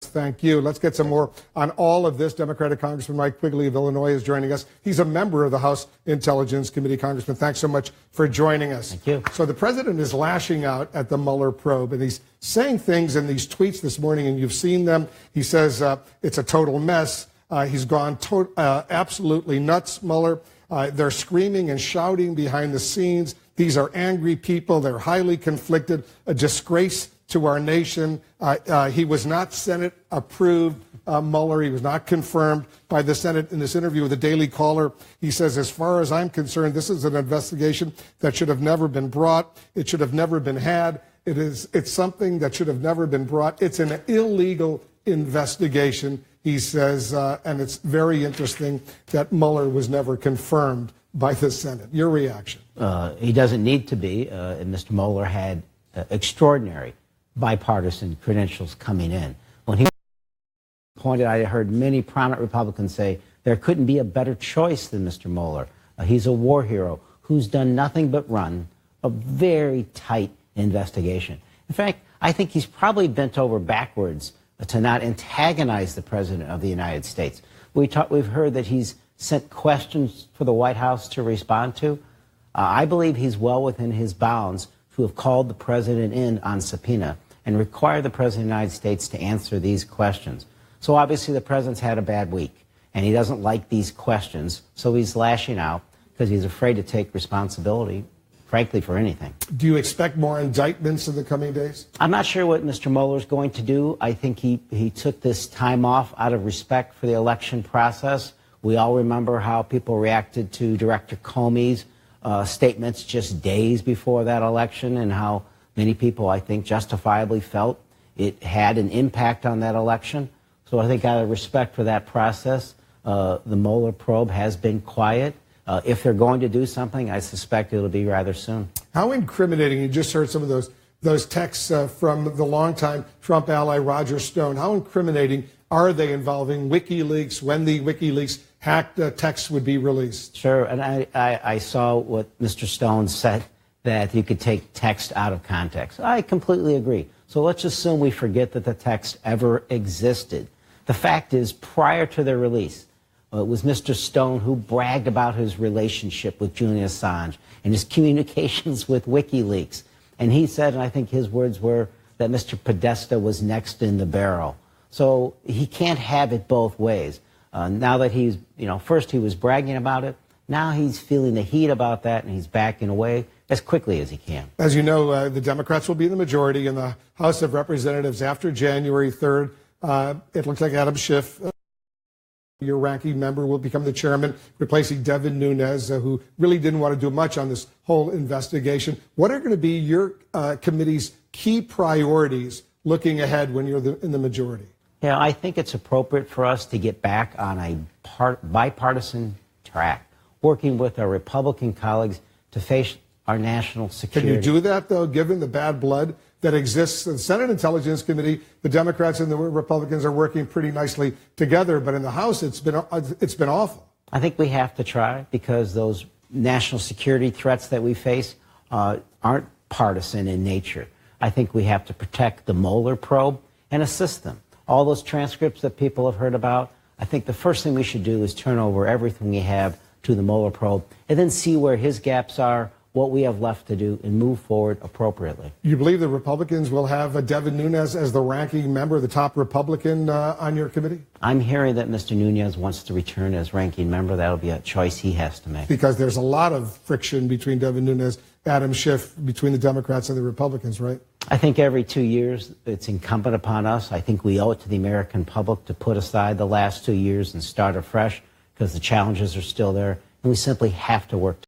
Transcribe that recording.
Thank you. Let's get some more on all of this. Democratic Congressman Mike Quigley of Illinois is joining us. He's a member of the House Intelligence Committee. Congressman, thanks so much for joining us. Thank you. So the president is lashing out at the Mueller probe, and he's saying things in these tweets this morning, and you've seen them. He says it's a total mess. He's gone absolutely nuts, Mueller. They're screaming and shouting behind the scenes. These are angry people. They're highly conflicted, a disgrace to our nation. He was not Senate approved, Mueller. He was not confirmed by the Senate. In this interview with the Daily Caller, he says, as far as I'm concerned, this is an investigation that should have never been brought. It should have never been had. It's something that should have never been brought. It's an illegal investigation, he says, and it's very interesting that Mueller was never confirmed by the Senate. Your reaction? He doesn't need to be. And Mr. Mueller had extraordinary bipartisan credentials coming in. When he appointed, I heard many prominent Republicans say there couldn't be a better choice than Mr. Mueller. He's a war hero who's done nothing but run a very tight investigation. In fact, I think he's probably bent over backwards to not antagonize the President of the United States. We've heard that he's sent questions for the White House to respond to. I believe he's well within his bounds to have called the President in on subpoena and require the President of the United States to answer these questions. So obviously the President's had a bad week, and he doesn't like these questions, so he's lashing out because he's afraid to take responsibility, frankly, for anything. Do you expect more indictments in the coming days? I'm not sure what Mr. Mueller's going to do. I think he took this time off out of respect for the election process. We all remember how people reacted to Director Comey's statements just days before that election, and how many people, I think, justifiably felt it had an impact on that election. So I think out of respect for that process, the Mueller probe has been quiet. If they're going to do something, I suspect it'll be rather soon. How incriminating, you just heard some of those texts from the longtime Trump ally Roger Stone. How incriminating are they involving WikiLeaks, when the WikiLeaks hacked texts would be released? Sure, and I saw what Mr. Stone said, that you could take text out of context. I completely agree. So let's assume we forget that the text ever existed. The fact is, prior to their release, it was Mr. Stone who bragged about his relationship with Julian Assange and his communications with WikiLeaks. And he said, and I think his words were, that Mr. Podesta was next in the barrel. So he can't have it both ways. Now that he's, first he was bragging about it, now he's feeling the heat about that, and he's backing away as quickly as he can. As you know, the Democrats will be in the majority in the House of Representatives after January 3rd. It looks like Adam Schiff, your ranking member, will become the chairman, replacing Devin Nunes, who really didn't want to do much on this whole investigation. What are going to be your committee's key priorities looking ahead when you're in the majority? Yeah, I think it's appropriate for us to get back on a bipartisan track, working with our Republican colleagues to face our national security. Can you do that, though, given the bad blood that exists in the Senate Intelligence Committee? The Democrats and the Republicans are working pretty nicely together, but in the House, it's been awful. I think we have to try, because those national security threats that we face aren't partisan in nature. I think we have to protect the Mueller probe and assist them. All those transcripts that people have heard about, I think the first thing we should do is turn over everything we have to the Mueller probe and then see where his gaps are, what we have left to do, and move forward appropriately. You believe the Republicans will have Devin Nunes as the ranking member, the top Republican on your committee? I'm hearing that Mr. Nunes wants to return as ranking member. That'll be a choice he has to make. Because there's a lot of friction between Devin Nunes, Adam Schiff, between the Democrats and the Republicans, right? I think every 2 years it's incumbent upon us. I think we owe it to the American public to put aside the last 2 years and start afresh, because the challenges are still there, and we simply have to work